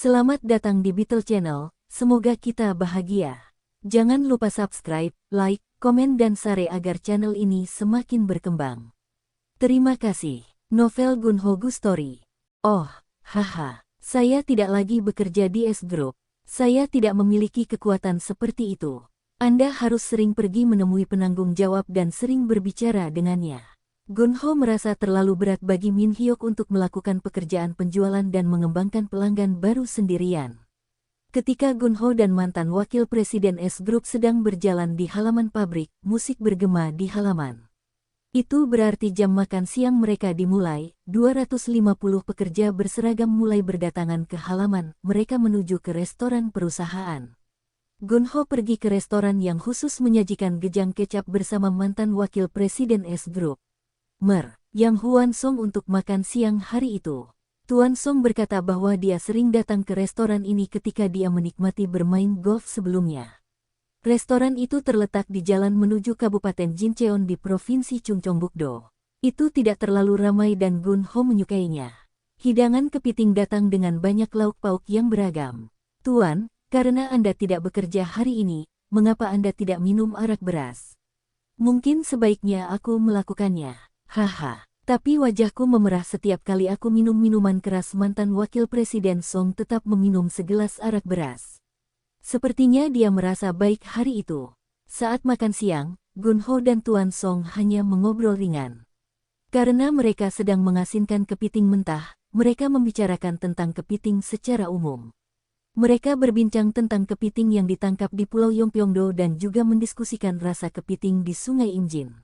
Selamat datang di Beetle Channel, semoga kita bahagia. Jangan lupa subscribe, like, komen dan share agar channel ini semakin berkembang. Terima kasih. Novel Gunho Gu Story. Oh, haha, saya tidak lagi bekerja di S Group. Saya tidak memiliki kekuatan seperti itu. Anda harus sering pergi menemui penanggung jawab dan sering berbicara dengannya. Gunho merasa terlalu berat bagi Min Hyuk untuk melakukan pekerjaan penjualan dan mengembangkan pelanggan baru sendirian. Ketika Gunho dan mantan wakil presiden S Group sedang berjalan di halaman pabrik, musik bergema di halaman. Itu berarti jam makan siang mereka dimulai. 250 pekerja berseragam mulai berdatangan ke halaman. Mereka menuju ke restoran perusahaan. Gunho pergi ke restoran yang khusus menyajikan gejang kecap bersama mantan wakil presiden S Group, Yang Huan Song untuk makan siang hari itu. Tuan Song berkata bahwa dia sering datang ke restoran ini ketika dia menikmati bermain golf sebelumnya. Restoran itu terletak di jalan menuju Kabupaten Jincheon di Provinsi Chungcheongbuk-do. Itu tidak terlalu ramai dan Gunho menyukainya. Hidangan kepiting datang dengan banyak lauk pauk yang beragam. Tuan, karena Anda tidak bekerja hari ini, mengapa Anda tidak minum arak beras? Mungkin sebaiknya aku melakukannya. Haha, tapi wajahku memerah setiap kali aku minum minuman keras. Mantan wakil presiden Song tetap meminum segelas arak beras. Sepertinya dia merasa baik hari itu. Saat makan siang, Gunho dan Tuan Song hanya mengobrol ringan. Karena mereka sedang mengasinkan kepiting mentah, mereka membicarakan tentang kepiting secara umum. Mereka berbincang tentang kepiting yang ditangkap di Pulau Yongpyeongdo dan juga mendiskusikan rasa kepiting di Sungai Imjin.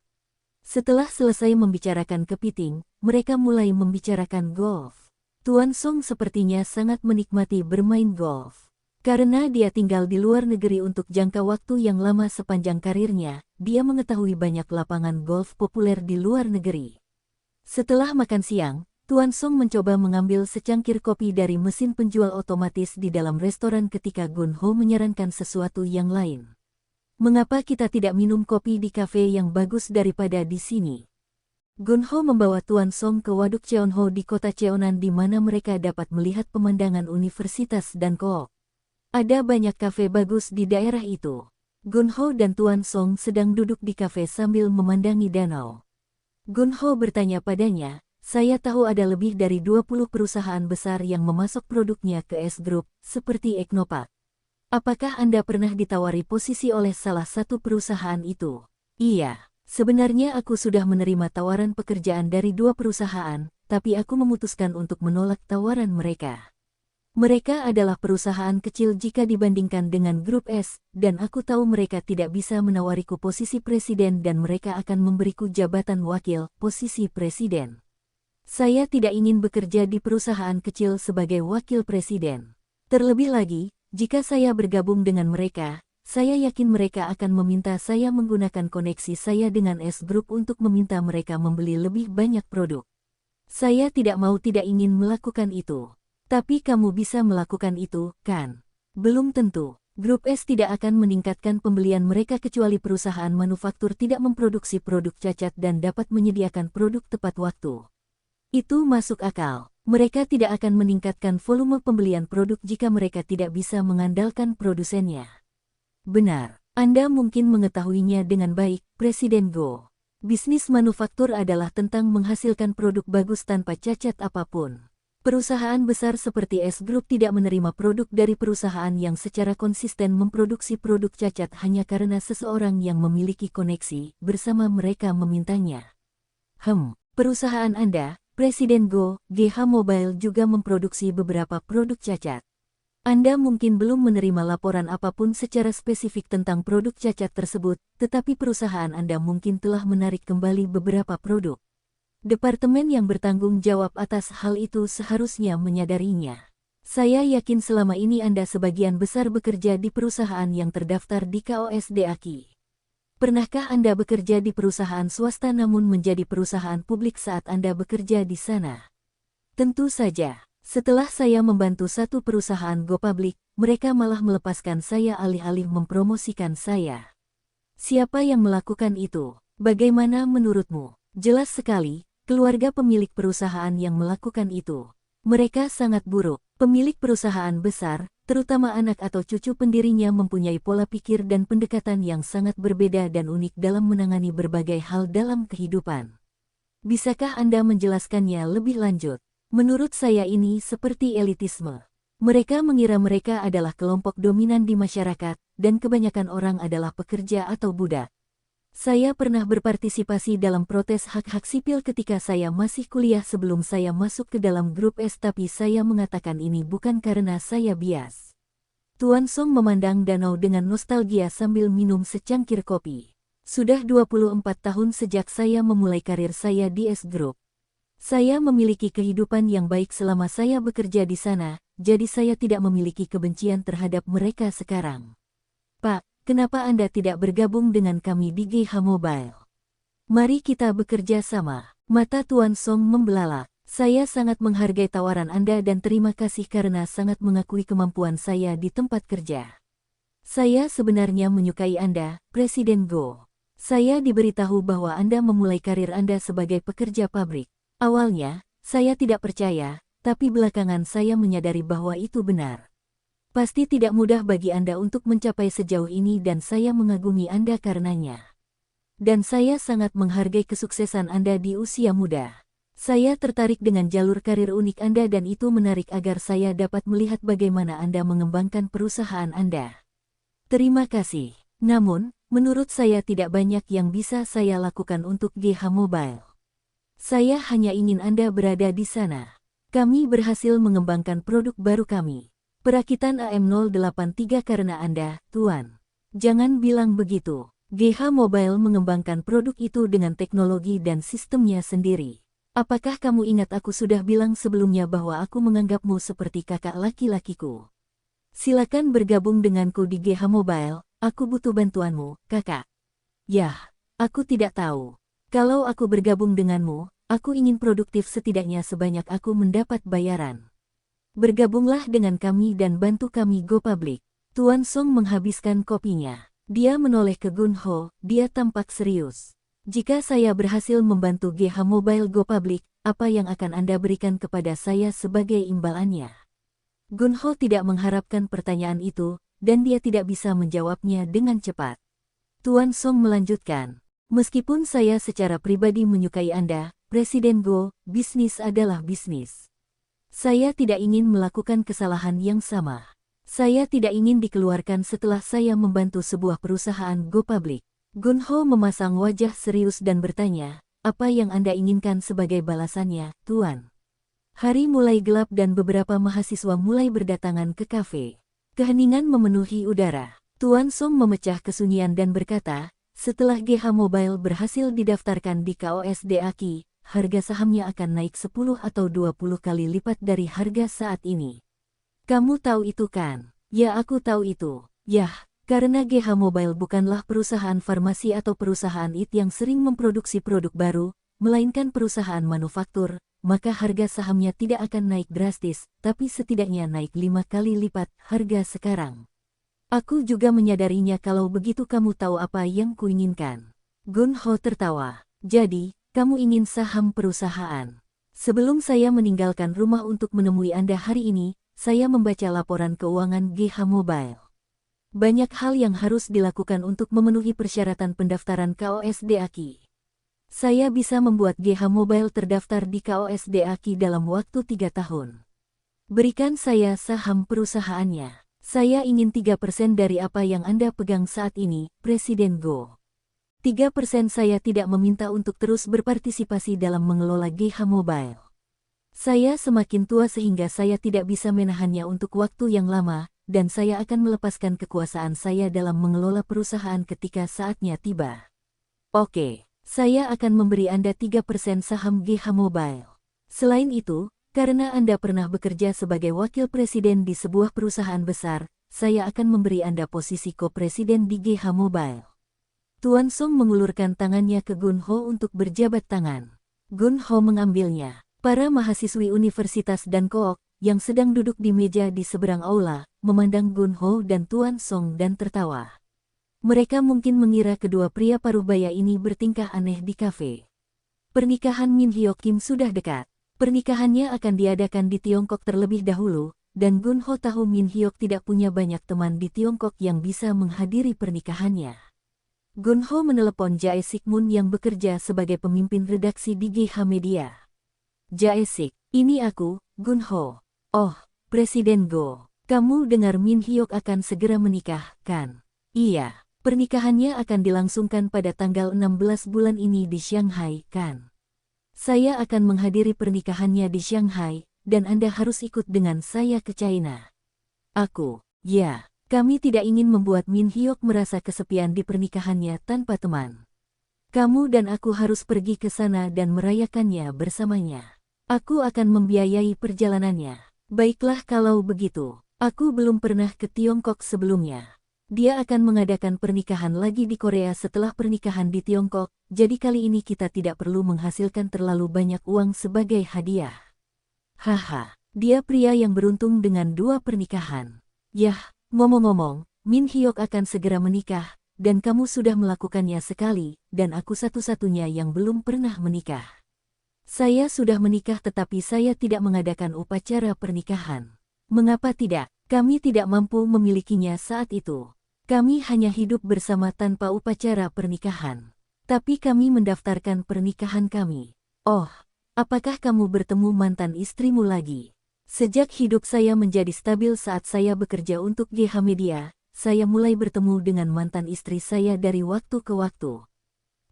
Setelah selesai membicarakan kepiting, mereka mulai membicarakan golf. Tuan Song sepertinya sangat menikmati bermain golf. Karena dia tinggal di luar negeri untuk jangka waktu yang lama sepanjang karirnya, dia mengetahui banyak lapangan golf populer di luar negeri. Setelah makan siang, Tuan Song mencoba mengambil secangkir kopi dari mesin penjual otomatis di dalam restoran ketika Gunho menyarankan sesuatu yang lain. Mengapa kita tidak minum kopi di kafe yang bagus daripada di sini? Gunho membawa Tuan Song ke Waduk Cheonho di kota Cheonan di mana mereka dapat melihat pemandangan universitas dan kook. Ada banyak kafe bagus di daerah itu. Gunho dan Tuan Song sedang duduk di kafe sambil memandangi danau. Gunho bertanya padanya, saya tahu ada lebih dari 20 perusahaan besar yang memasok produknya ke S Group, seperti Eknopak. Apakah Anda pernah ditawari posisi oleh salah satu perusahaan itu? Iya, sebenarnya aku sudah menerima tawaran pekerjaan dari 2 perusahaan, tapi aku memutuskan untuk menolak tawaran mereka. Mereka adalah perusahaan kecil jika dibandingkan dengan Grup S, dan aku tahu mereka tidak bisa menawariku posisi presiden dan mereka akan memberiku jabatan wakil, posisi presiden. Saya tidak ingin bekerja di perusahaan kecil sebagai wakil presiden. Terlebih lagi, jika saya bergabung dengan mereka, saya yakin mereka akan meminta saya menggunakan koneksi saya dengan S Group untuk meminta mereka membeli lebih banyak produk. Saya tidak ingin melakukan itu. Tapi kamu bisa melakukan itu, kan? Belum tentu. Grup S tidak akan meningkatkan pembelian mereka kecuali perusahaan manufaktur tidak memproduksi produk cacat dan dapat menyediakan produk tepat waktu. Itu masuk akal. Mereka tidak akan meningkatkan volume pembelian produk jika mereka tidak bisa mengandalkan produsennya. Benar, Anda mungkin mengetahuinya dengan baik, Presiden Go. Bisnis manufaktur adalah tentang menghasilkan produk bagus tanpa cacat apapun. Perusahaan besar seperti S Group tidak menerima produk dari perusahaan yang secara konsisten memproduksi produk cacat hanya karena seseorang yang memiliki koneksi bersama mereka memintanya. Perusahaan Anda, Presiden Go, GH Mobile juga memproduksi beberapa produk cacat. Anda mungkin belum menerima laporan apapun secara spesifik tentang produk cacat tersebut, tetapi perusahaan Anda mungkin telah menarik kembali beberapa produk. Departemen yang bertanggung jawab atas hal itu seharusnya menyadarinya. Saya yakin selama ini Anda sebagian besar bekerja di perusahaan yang terdaftar di KOSD AKI. Pernahkah Anda bekerja di perusahaan swasta namun menjadi perusahaan publik saat Anda bekerja di sana? Tentu saja. Setelah saya membantu satu perusahaan go public, mereka malah melepaskan saya alih-alih mempromosikan saya. Siapa yang melakukan itu? Bagaimana menurutmu? Jelas sekali, keluarga pemilik perusahaan yang melakukan itu. Mereka sangat buruk. Pemilik perusahaan besar, terutama anak atau cucu pendirinya mempunyai pola pikir dan pendekatan yang sangat berbeda dan unik dalam menangani berbagai hal dalam kehidupan. Bisakah Anda menjelaskannya lebih lanjut? Menurut saya ini seperti elitisme. Mereka mengira mereka adalah kelompok dominan di masyarakat, dan kebanyakan orang adalah pekerja atau budak. Saya pernah berpartisipasi dalam protes hak-hak sipil ketika saya masih kuliah sebelum saya masuk ke dalam grup S, tapi saya mengatakan ini bukan karena saya bias. Tuan Song memandang danau dengan nostalgia sambil minum secangkir kopi. Sudah 24 tahun sejak saya memulai karir saya di S Group. Saya memiliki kehidupan yang baik selama saya bekerja di sana, jadi saya tidak memiliki kebencian terhadap mereka sekarang. Pak, kenapa Anda tidak bergabung dengan kami di GH Mobile? Mari kita bekerja sama. Mata Tuan Song membelalak. Saya sangat menghargai tawaran Anda dan terima kasih karena sangat mengakui kemampuan saya di tempat kerja. Saya sebenarnya menyukai Anda, Presiden Go. Saya diberitahu bahwa Anda memulai karir Anda sebagai pekerja pabrik. Awalnya, saya tidak percaya, tapi belakangan saya menyadari bahwa itu benar. Pasti tidak mudah bagi Anda untuk mencapai sejauh ini dan saya mengagumi Anda karenanya. Dan saya sangat menghargai kesuksesan Anda di usia muda. Saya tertarik dengan jalur karir unik Anda dan itu menarik agar saya dapat melihat bagaimana Anda mengembangkan perusahaan Anda. Terima kasih. Namun, menurut saya tidak banyak yang bisa saya lakukan untuk GH Mobile. Saya hanya ingin Anda berada di sana. Kami berhasil mengembangkan produk baru kami. Perakitan AM083 karena Anda, Tuan. Jangan bilang begitu. GH Mobile mengembangkan produk itu dengan teknologi dan sistemnya sendiri. Apakah kamu ingat aku sudah bilang sebelumnya bahwa aku menganggapmu seperti kakak laki-lakiku? Silakan bergabung denganku di GH Mobile, aku butuh bantuanmu, kakak. Yah, aku tidak tahu. Kalau aku bergabung denganmu, aku ingin produktif setidaknya sebanyak aku mendapat bayaran. Bergabunglah dengan kami dan bantu kami go public. Tuan Song menghabiskan kopinya. Dia menoleh ke Gun Ho, dia tampak serius. Jika saya berhasil membantu GH Mobile go public, apa yang akan Anda berikan kepada saya sebagai imbalannya? Gun Ho tidak mengharapkan pertanyaan itu, dan dia tidak bisa menjawabnya dengan cepat. Tuan Song melanjutkan. Meskipun saya secara pribadi menyukai Anda, Presiden Go, bisnis adalah bisnis. Saya tidak ingin melakukan kesalahan yang sama. Saya tidak ingin dikeluarkan setelah saya membantu sebuah perusahaan go public. Gun Ho memasang wajah serius dan bertanya, apa yang Anda inginkan sebagai balasannya, Tuan? Hari mulai gelap dan beberapa mahasiswa mulai berdatangan ke kafe. Keheningan memenuhi udara. Tuan Song memecah kesunyian dan berkata, setelah GH Mobile berhasil didaftarkan di KOSD AKI, harga sahamnya akan naik 10 atau 20 kali lipat dari harga saat ini. Kamu tahu itu kan? Ya, aku tahu itu. Yah, karena GH Mobile bukanlah perusahaan farmasi atau perusahaan IT yang sering memproduksi produk baru, melainkan perusahaan manufaktur, maka harga sahamnya tidak akan naik drastis, tapi setidaknya naik 5 kali lipat harga sekarang. Aku juga menyadarinya kalau begitu kamu tahu apa yang kuinginkan. Gun Ho tertawa. Jadi, kamu ingin saham perusahaan. Sebelum saya meninggalkan rumah untuk menemui Anda hari ini, saya membaca laporan keuangan GH Mobile. Banyak hal yang harus dilakukan untuk memenuhi persyaratan pendaftaran KOSD AKI. Saya bisa membuat GH Mobile terdaftar di KOSD AKI dalam waktu 3 tahun. Berikan saya saham perusahaannya. Saya ingin 3% dari apa yang Anda pegang saat ini, Presiden Go. 3% saya tidak meminta untuk terus berpartisipasi dalam mengelola GH Mobile. Saya semakin tua sehingga saya tidak bisa menahannya untuk waktu yang lama, dan saya akan melepaskan kekuasaan saya dalam mengelola perusahaan ketika saatnya tiba. Oke, saya akan memberi Anda 3% saham GH Mobile. Selain itu, karena Anda pernah bekerja sebagai wakil presiden di sebuah perusahaan besar, saya akan memberi Anda posisi ko-presiden di GH Mobile. Tuan Song mengulurkan tangannya ke Gun Ho untuk berjabat tangan. Gun Ho mengambilnya. Para mahasiswi universitas dan kook, yang sedang duduk di meja di seberang aula, memandang Gun Ho dan Tuan Song dan tertawa. Mereka mungkin mengira kedua pria parubaya ini bertingkah aneh di kafe. Pernikahan Min Hyo Kim sudah dekat. Pernikahannya akan diadakan di Tiongkok terlebih dahulu, dan Gun Ho tahu Min Hyuk tidak punya banyak teman di Tiongkok yang bisa menghadiri pernikahannya. Gun Ho menelepon Jae Sik Moon yang bekerja sebagai pemimpin redaksi di GH Media. Jae Sik, ini aku, Gun Ho. Oh, Presiden Go. Kamu dengar Min Hyuk akan segera menikah, kan? Iya, pernikahannya akan dilangsungkan pada tanggal 16 bulan ini di Shanghai, kan? Saya akan menghadiri pernikahannya di Shanghai, dan Anda harus ikut dengan saya ke China. Aku, ya, kami tidak ingin membuat Min Hyuk merasa kesepian di pernikahannya tanpa teman. Kamu dan aku harus pergi ke sana dan merayakannya bersamanya. Aku akan membiayai perjalanannya. Baiklah kalau begitu. Aku belum pernah ke Tiongkok sebelumnya. Dia akan mengadakan pernikahan lagi di Korea setelah pernikahan di Tiongkok, jadi kali ini kita tidak perlu menghasilkan terlalu banyak uang sebagai hadiah. Haha, dia pria yang beruntung dengan 2 pernikahan. Yah, ngomong-ngomong, Min Hyuk akan segera menikah, dan kamu sudah melakukannya sekali, dan aku satu-satunya yang belum pernah menikah. Saya sudah menikah tetapi saya tidak mengadakan upacara pernikahan. Mengapa tidak? Kami tidak mampu memilikinya saat itu. Kami hanya hidup bersama tanpa upacara pernikahan. Tapi kami mendaftarkan pernikahan kami. Oh, apakah kamu bertemu mantan istrimu lagi? Sejak hidup saya menjadi stabil saat saya bekerja untuk GH Media, saya mulai bertemu dengan mantan istri saya dari waktu ke waktu.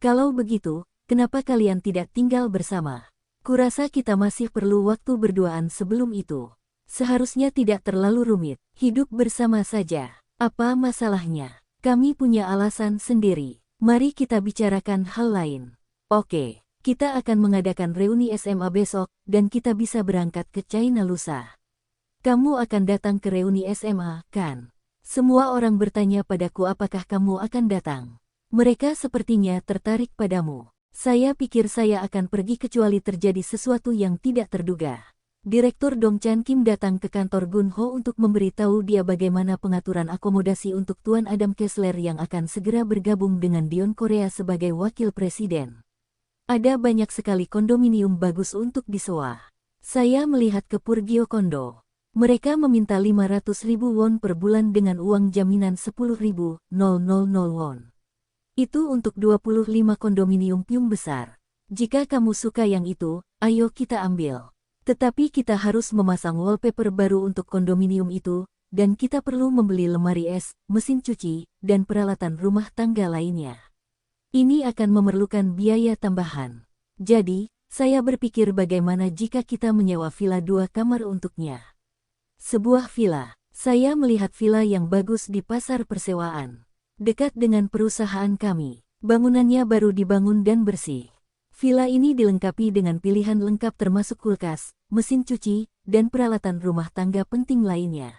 Kalau begitu, kenapa kalian tidak tinggal bersama? Kurasa kita masih perlu waktu berduaan sebelum itu. Seharusnya tidak terlalu rumit, hidup bersama saja. Apa masalahnya? Kami punya alasan sendiri. Mari kita bicarakan hal lain. Oke, kita akan mengadakan reuni SMA besok, dan kita bisa berangkat ke China lusa. Kamu akan datang ke reuni SMA, kan? Semua orang bertanya padaku apakah kamu akan datang. Mereka sepertinya tertarik padamu. Saya pikir saya akan pergi kecuali terjadi sesuatu yang tidak terduga. Direktur Dong Chan Kim datang ke kantor Gun Ho untuk memberitahu dia bagaimana pengaturan akomodasi untuk Tuan Adam Kessler yang akan segera bergabung dengan Dion Korea sebagai wakil presiden. Ada banyak sekali kondominium bagus untuk disewa. Saya melihat ke Purgio Kondo. Mereka meminta 500.000 won per bulan dengan uang jaminan 10.000 won. Itu untuk 25 kondominium piung besar. Jika kamu suka yang itu, ayo kita ambil. Tetapi kita harus memasang wallpaper baru untuk kondominium itu, dan kita perlu membeli lemari es, mesin cuci, dan peralatan rumah tangga lainnya. Ini akan memerlukan biaya tambahan. Jadi, saya berpikir bagaimana jika kita menyewa villa 2 kamar untuknya. Sebuah villa. Saya melihat villa yang bagus di pasar persewaan. Dekat dengan perusahaan kami. Bangunannya baru dibangun dan bersih. Villa ini dilengkapi dengan pilihan lengkap termasuk kulkas, mesin cuci, dan peralatan rumah tangga penting lainnya.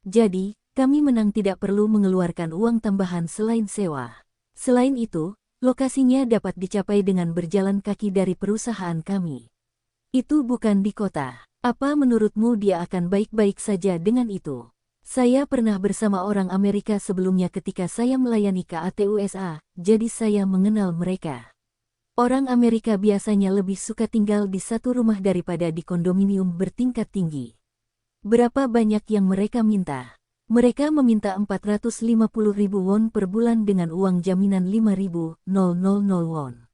Jadi, kami menang tidak perlu mengeluarkan uang tambahan selain sewa. Selain itu, lokasinya dapat dicapai dengan berjalan kaki dari perusahaan kami. Itu bukan di kota. Apa menurutmu dia akan baik-baik saja dengan itu? Saya pernah bersama orang Amerika sebelumnya ketika saya melayani KAT USA, jadi saya mengenal mereka. Orang Amerika biasanya lebih suka tinggal di satu rumah daripada di kondominium bertingkat tinggi. Berapa banyak yang mereka minta? Mereka meminta 450.000 won per bulan dengan uang jaminan 5.000 won.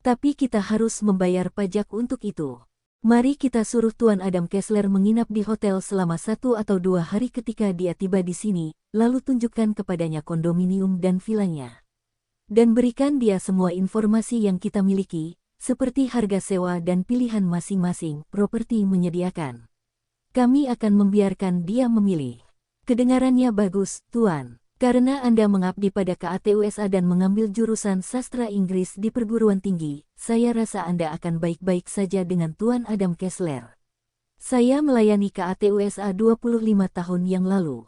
Tapi kita harus membayar pajak untuk itu. Mari kita suruh Tuan Adam Kessler menginap di hotel selama 1 atau 2 hari ketika dia tiba di sini, lalu tunjukkan kepadanya kondominium dan vilanya. Dan berikan dia semua informasi yang kita miliki, seperti harga sewa dan pilihan masing-masing properti menyediakan. Kami akan membiarkan dia memilih. Kedengarannya bagus, Tuan. Karena Anda mengabdi pada KAT USA dan mengambil jurusan sastra Inggris di perguruan tinggi, saya rasa Anda akan baik-baik saja dengan Tuan Adam Kessler. Saya melayani KAT USA 25 tahun yang lalu.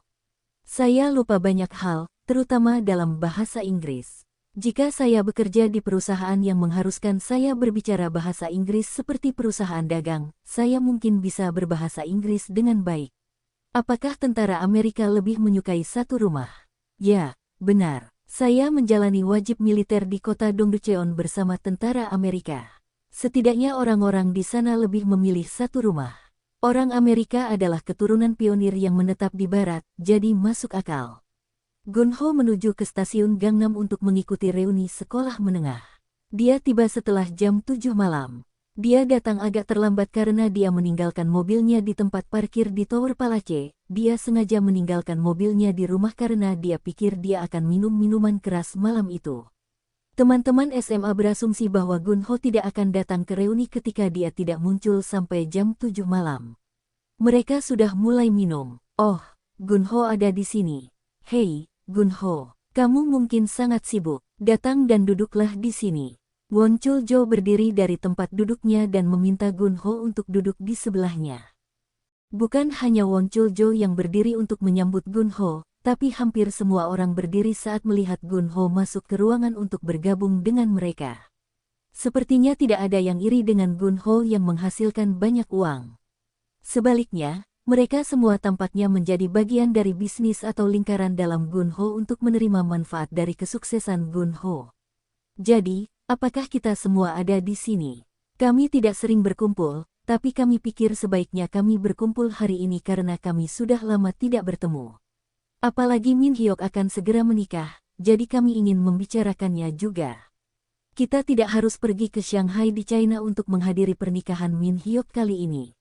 Saya lupa banyak hal, terutama dalam bahasa Inggris. Jika saya bekerja di perusahaan yang mengharuskan saya berbicara bahasa Inggris seperti perusahaan dagang, saya mungkin bisa berbahasa Inggris dengan baik. Apakah tentara Amerika lebih menyukai satu rumah? Ya, benar. Saya menjalani wajib militer di kota Dongducheon bersama tentara Amerika. Setidaknya orang-orang di sana lebih memilih satu rumah. Orang Amerika adalah keturunan pionir yang menetap di barat, jadi masuk akal. Gunho menuju ke stasiun Gangnam untuk mengikuti reuni sekolah menengah. Dia tiba setelah jam 7 malam. Dia datang agak terlambat karena dia meninggalkan mobilnya di tempat parkir di Tower Palace. Dia sengaja meninggalkan mobilnya di rumah karena dia pikir dia akan minum minuman keras malam itu. Teman-teman SMA berasumsi bahwa Gunho tidak akan datang ke reuni ketika dia tidak muncul sampai jam 7 malam. Mereka sudah mulai minum. Oh, Gunho ada di sini. Hei, Gunho, kamu mungkin sangat sibuk. Datang dan duduklah di sini. Won Chul-jo berdiri dari tempat duduknya dan meminta Gunho untuk duduk di sebelahnya. Bukan hanya Won Chul-jo yang berdiri untuk menyambut Gunho, tapi hampir semua orang berdiri saat melihat Gunho masuk ke ruangan untuk bergabung dengan mereka. Sepertinya tidak ada yang iri dengan Gunho yang menghasilkan banyak uang. Sebaliknya, mereka semua tampaknya menjadi bagian dari bisnis atau lingkaran dalam Gunho untuk menerima manfaat dari kesuksesan Gunho. Jadi, apakah kita semua ada di sini? Kami tidak sering berkumpul, tapi kami pikir sebaiknya kami berkumpul hari ini karena kami sudah lama tidak bertemu. Apalagi Min Hyuk akan segera menikah, jadi kami ingin membicarakannya juga. Kita tidak harus pergi ke Shanghai di China untuk menghadiri pernikahan Min Hyuk kali ini.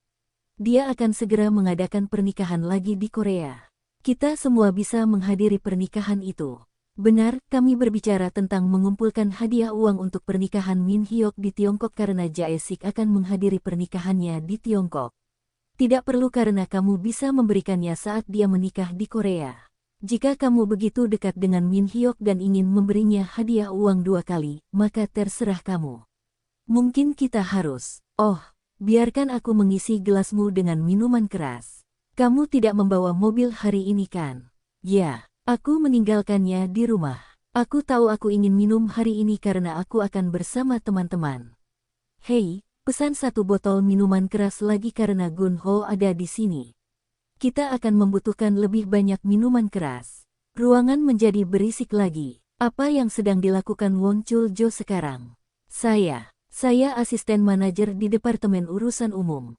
Dia akan segera mengadakan pernikahan lagi di Korea. Kita semua bisa menghadiri pernikahan itu. Benar, kami berbicara tentang mengumpulkan hadiah uang untuk pernikahan Min Hyuk di Tiongkok karena Jae-sik akan menghadiri pernikahannya di Tiongkok. Tidak perlu karena kamu bisa memberikannya saat dia menikah di Korea. Jika kamu begitu dekat dengan Min Hyuk dan ingin memberinya hadiah uang 2 kali, maka terserah kamu. Mungkin kita harus. Oh, biarkan aku mengisi gelasmu dengan minuman keras. Kamu tidak membawa mobil hari ini kan? Ya, aku meninggalkannya di rumah. Aku tahu aku ingin minum hari ini karena aku akan bersama teman-teman. Hei, pesan 1 botol minuman keras lagi karena Gunho ada di sini. Kita akan membutuhkan lebih banyak minuman keras. Ruangan menjadi berisik lagi. Apa yang sedang dilakukan Won Chul-jo sekarang? Saya asisten manajer di Departemen Urusan Umum.